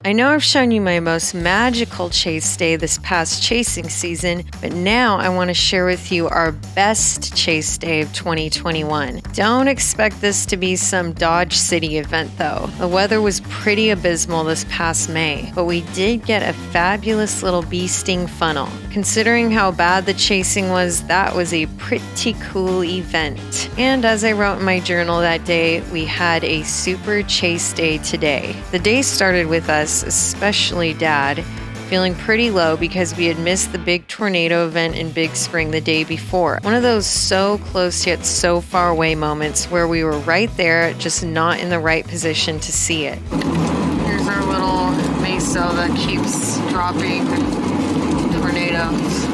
I know I've shown you my most magical chase day this past chasing season, but now I want to share with you our best chase day of 2021. Don't expect this to be some Dodge City event though. The weather was pretty abysmal this past May, but we did get a fabulous little bee sting funnel. Considering how bad the chasing was, that was a pretty cool event. And as I wrote in my journal that day, we had a super chase day today. The day started with us, especially Dad, feeling pretty low because we had missed the big tornado event in Big Spring the day before. One of those so close yet so far away moments where we were right there, just not in the right position to see it. Here's our little mesa that keeps dropping tornadoes.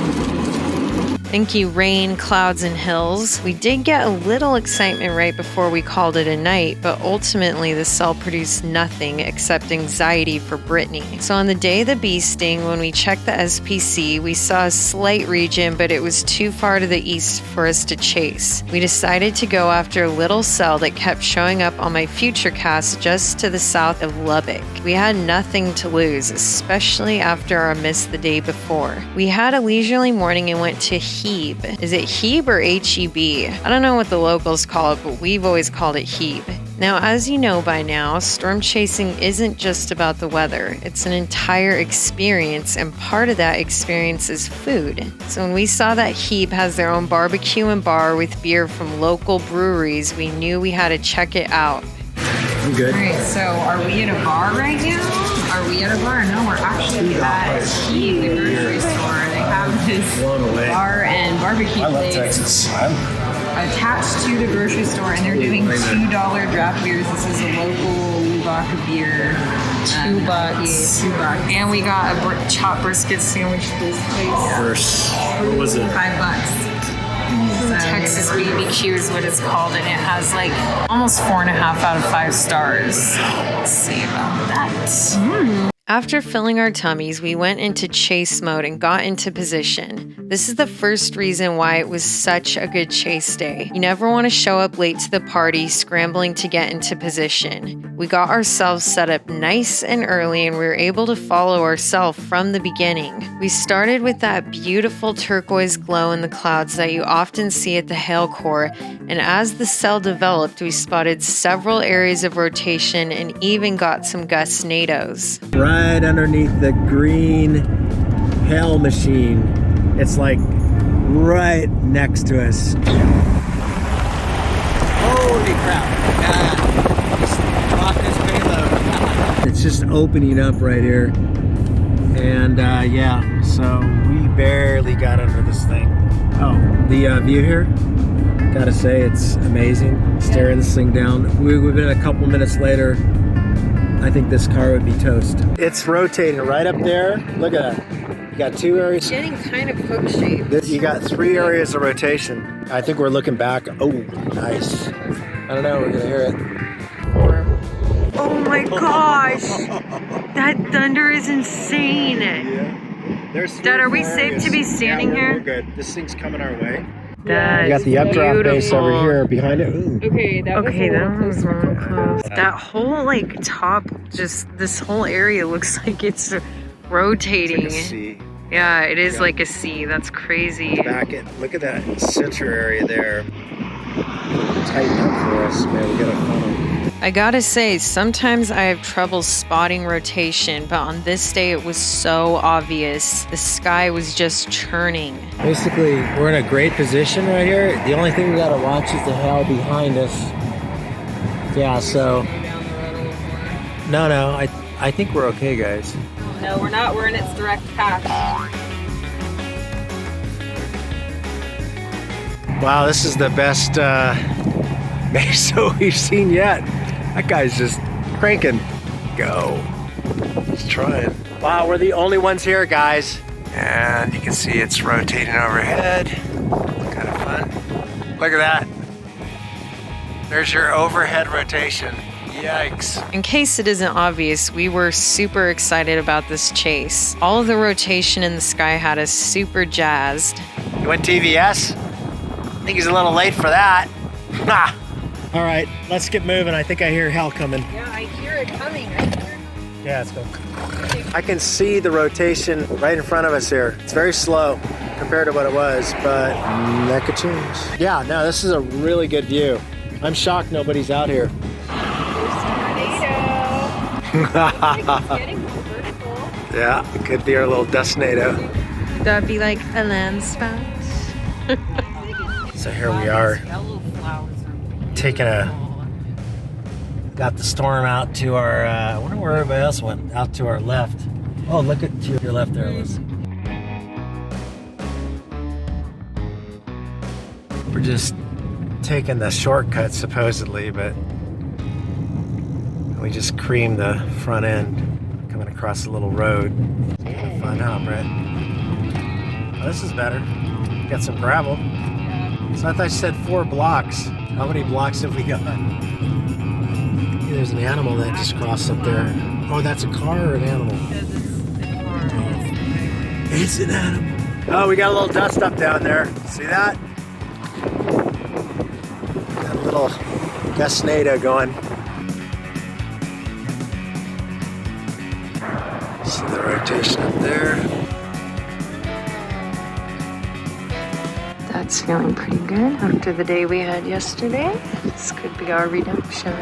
Inky rain, clouds, and hills. We did get a little excitement right before we called it a night, but ultimately the cell produced nothing except anxiety for Brittany. So on the day of the bee sting, when we checked the SPC, we saw a slight region, but it was too far to the east for us to chase. We decided to go after a little cell that kept showing up on my future cast just to the south of Lubbock. We had nothing to lose, especially after our miss the day before. We had a leisurely morning and went to Hebe. Is it Hebe or H-E-B? I don't know what the locals call it, but we've always called it Hebe. Now, as you know by now, storm chasing isn't just about the weather. It's an entire experience, and part of that experience is food. So when we saw that Hebe has their own barbecue and bar with beer from local breweries, we knew we had to check it out. I'm good. All right, so are we at a bar right now? Are we at a bar? No, we're actually at Hebe, the grocery store. They have this bar and barbecue I love place Texas. attached to the grocery store, and they're doing $2 draft beers. This is a local Lubbock beer. $2. $2. And we got a chopped brisket sandwich this place. What was it? $5. Texas BBQ is what it's called, and it has like almost 4.5 out of 5 stars. Let's see about that. After filling our tummies, we went into chase mode and got into position. This is the first reason why it was such a good chase day. You never want to show up late to the party scrambling to get into position. We got ourselves set up nice and early, and we were able to follow ourselves from the beginning. We started with that beautiful turquoise glow in the clouds that you often see at the Hail Corps, and as the cell developed, we spotted several areas of rotation and even got some gustnados. Right underneath the green hail machine. It's like right next to us. Holy crap. Just dropped this payload. It's just opening up right here. And yeah, so we barely got under this thing. Oh, the view here, gotta say it's amazing. Staring this thing down. We've been a couple minutes later. I think this car would be toast. It's rotating right up there. Look at that. You got 2 areas. Getting kind of hook shaped. You got 3 areas of rotation. I think we're looking back. Oh, nice. I don't know. We're gonna hear it. Oh my gosh! That thunder is insane! Yeah. There's Dad, are we safe to be standing here? We're good. This thing's coming our way. That We got the updraft base over here behind it. Ooh. Okay, that was really close. That whole like top, just this whole area looks like it's rotating. It's like a C. Yeah, it is like a C. That's crazy. Look at that center area there. Tighten up for us, man. We got a funnel. I gotta say, sometimes I have trouble spotting rotation, but on this day it was so obvious. The sky was just churning. Basically, we're in a great position right here. The only thing we gotta watch is the hail behind us. Yeah, so. No, I think we're okay, guys. No, we're not. We're in its direct path. Wow, this is the best mesa we've seen yet. That guy's just cranking. Go. He's trying. Wow, we're the only ones here, guys. And you can see it's rotating overhead. Kind of fun. Look at that. There's your overhead rotation. Yikes. In case it isn't obvious, we were super excited about this chase. All of the rotation in the sky had us super jazzed. You went TVS? I think he's a little late for that. Ha! All right, let's get moving. I think I hear hell coming. Yeah, I hear it coming. I hear Yeah, let's go. I can see the rotation right in front of us here. It's very slow compared to what it was, but that could change. Yeah, no, this is a really good view. I'm shocked nobody's out here. Yeah, it could be our little dusnado. That'd be like a landspout. So here we are, got the storm out to our, I wonder where everybody else went, out to our left. Oh, look at to your left there, Liz. We're just taking the shortcut supposedly, but we just creamed the front end coming across a little road. Fun, huh, Brett? Oh, this is better. Got some gravel. So I thought you said 4 blocks. How many blocks have we got? There's an animal that just crossed up there. Oh, that's a car or an animal? It's an animal. Oh, we got a little dust up down there. See that? Got a little gustnado going. See the rotation up there. That's feeling pretty good after the day we had yesterday. This could be our redemption.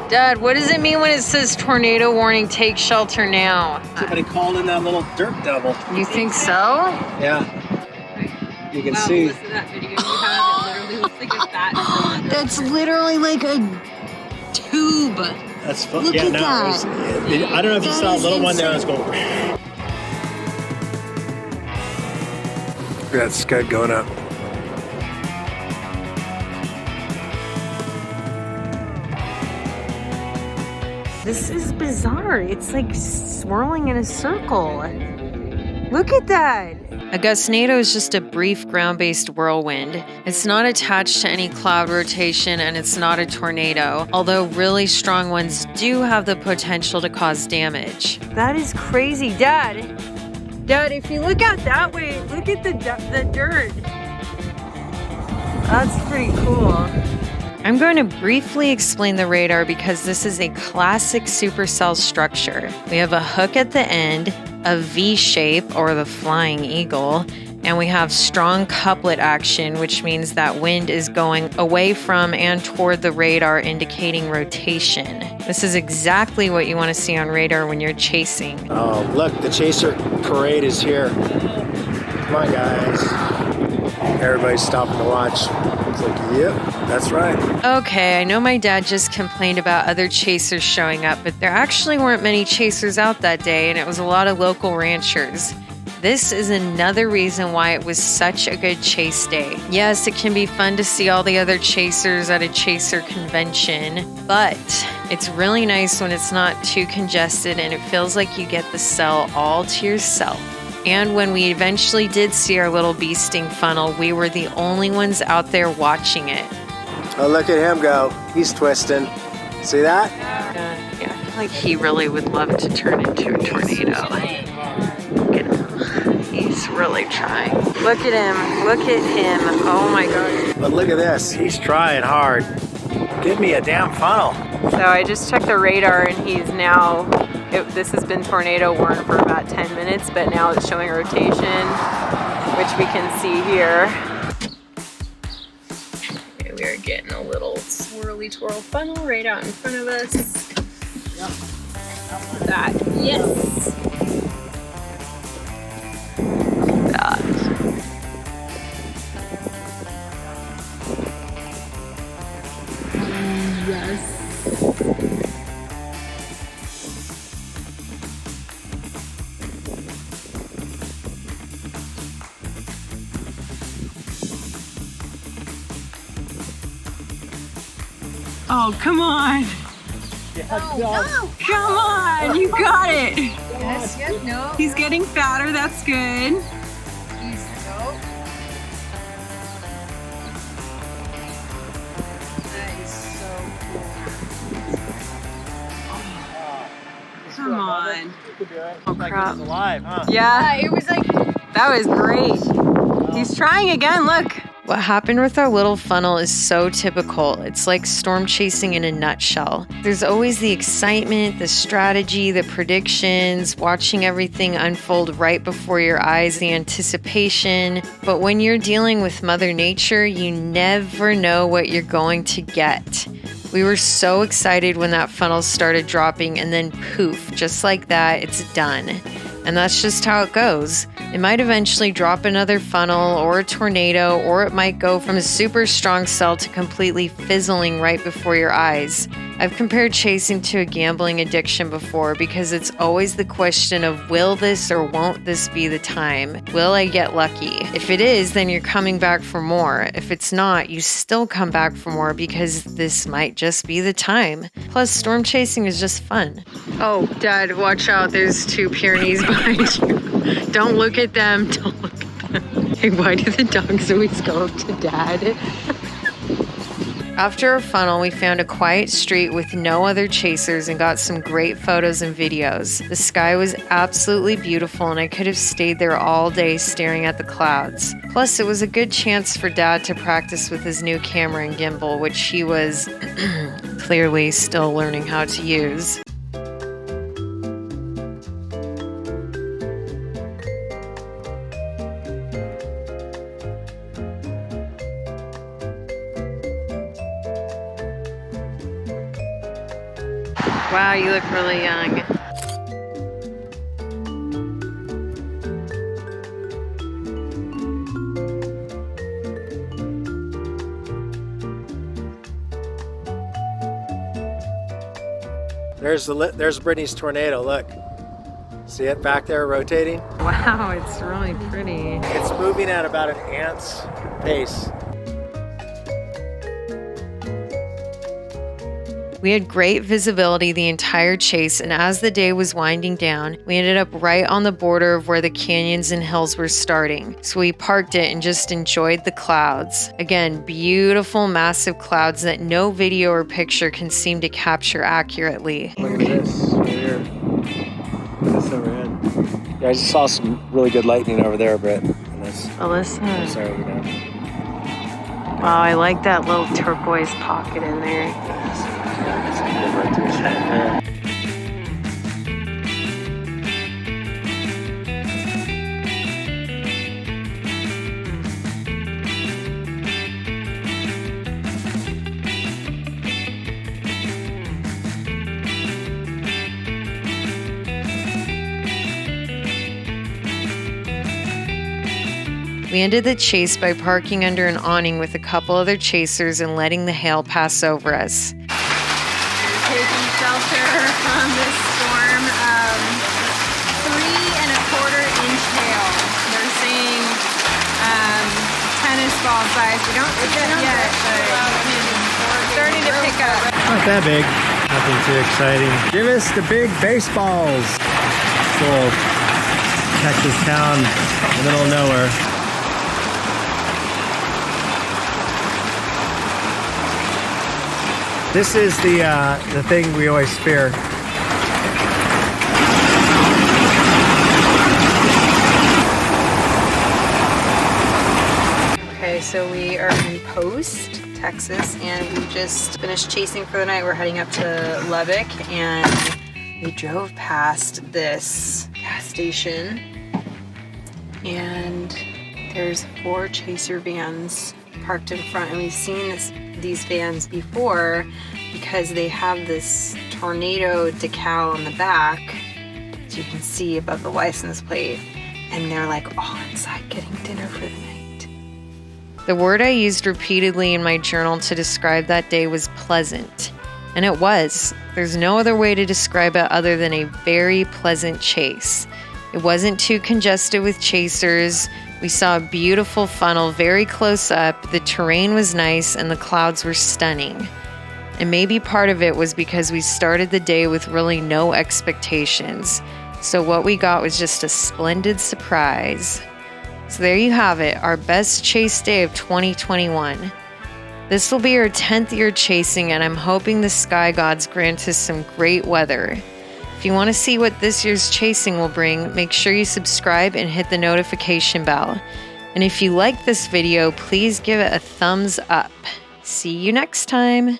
Dad, what does it mean when it says tornado warning, take shelter now? Somebody called in that little dirt devil. You think so? Yeah. You can see. Listen to that video you have. It literally looks like a fat. That's literally like a tube. That's fun. Look Yeah, at no, that. I don't know if you That saw a is little one there. I was insane. going. Look at that scud going up. This is bizarre. It's like swirling in a circle. Look at that. A gustnado is just a brief ground-based whirlwind. It's not attached to any cloud rotation and it's not a tornado, although really strong ones do have the potential to cause damage. That is crazy. Dad, if you look out that way, look at the dirt. That's pretty cool. I'm going to briefly explain the radar because this is a classic supercell structure. We have a hook at the end, a V shape or the flying eagle, and we have strong couplet action, which means that wind is going away from and toward the radar, indicating rotation. This is exactly what you want to see on radar when you're chasing. Oh, look, the chaser parade is here. Come on, guys. Everybody's stopping to watch. It's like, yep, that's right. Okay, I know my dad just complained about other chasers showing up, but there actually weren't many chasers out that day, and it was a lot of local ranchers. This is another reason why it was such a good chase day. Yes, it can be fun to see all the other chasers at a chaser convention, but it's really nice when it's not too congested and it feels like you get the cell all to yourself. And when we eventually did see our little bee sting funnel, we were the only ones out there watching it. Oh, look at him go. He's twisting. See that? Yeah, I feel like he really would love to turn into a tornado. Look at him. He's really trying. Look at him. Look at him. Oh my God. But look at this. He's trying hard. Give me a damn funnel. So I just checked the radar and he's now, this has been tornado warned for about 10 minutes, but now it's showing rotation, which we can see here. Okay, we are getting a little swirly twirl funnel right out in front of us. That, yes. Look at that. Yes. Oh, come on. Come on, you got it. Yes, yes, no. He's getting fatter, that's good. He's no. That is so cool. Come on. Oh, crap. He's alive, huh? Yeah, It was like, that was great. He's trying again, look. What happened with our little funnel is so typical. It's like storm chasing in a nutshell. There's always the excitement, the strategy, the predictions, watching everything unfold right before your eyes, the anticipation. But when you're dealing with Mother Nature, you never know what you're going to get. We were so excited when that funnel started dropping, and then poof, just like that, it's done. And that's just how it goes. It might eventually drop another funnel or a tornado, or it might go from a super strong cell to completely fizzling right before your eyes. I've compared chasing to a gambling addiction before because it's always the question of will this or won't this be the time? Will I get lucky? If it is, then you're coming back for more. If it's not, you still come back for more because this might just be the time. Plus, storm chasing is just fun. Oh, Dad, watch out. There's 2 Pyrenees behind you. Don't look at them. Don't look at them. Hey, why do the dogs always go up to Dad? After our funnel, we found a quiet street with no other chasers and got some great photos and videos. The sky was absolutely beautiful, and I could have stayed there all day staring at the clouds. Plus, it was a good chance for Dad to practice with his new camera and gimbal, which he was clearly still learning how to use. Wow, you look really young. There's Brittany's tornado, look. See it back there rotating? Wow, it's really pretty. It's moving at about an ant's pace. We had great visibility the entire chase, and as the day was winding down, we ended up right on the border of where the canyons and hills were starting. So we parked it and just enjoyed the clouds. Again, beautiful, massive clouds that no video or picture can seem to capture accurately. Look at this over here. This overhead. Yeah, I just saw some really good lightning over there, Britt. Alyssa. Sorry, over there. Wow, I like that little turquoise pocket in there. We ended the chase by parking under an awning with a couple other chasers and letting the hail pass over us. Taking shelter from this storm of 3¼ inch hail. They're saying tennis ball size. We don't see it yet, but it's starting to pick up. Not that big. Nothing too exciting. Give us the big baseballs. Little Texas town in the middle of nowhere. This is the thing we always fear. Okay, so we are in Post, Texas, and we just finished chasing for the night. We're heading up to Lubbock, and we drove past this gas station, and there's 4 chaser vans parked in front, and we've seen these vans before because they have this tornado decal on the back, as you can see above the license plate, and they're like all inside getting dinner for the night. The word I used repeatedly in my journal to describe that day was pleasant. And it was. There's no other way to describe it other than a very pleasant chase. It wasn't too congested with chasers. We saw a beautiful funnel very close up, the terrain was nice, and the clouds were stunning. And maybe part of it was because we started the day with really no expectations. So what we got was just a splendid surprise. So there you have it, our best chase day of 2021. This will be our 10th year chasing, and I'm hoping the sky gods grant us some great weather. If you want to see what this year's chasing will bring, make sure you subscribe and hit the notification bell. And if you like this video, please give it a thumbs up. See you next time.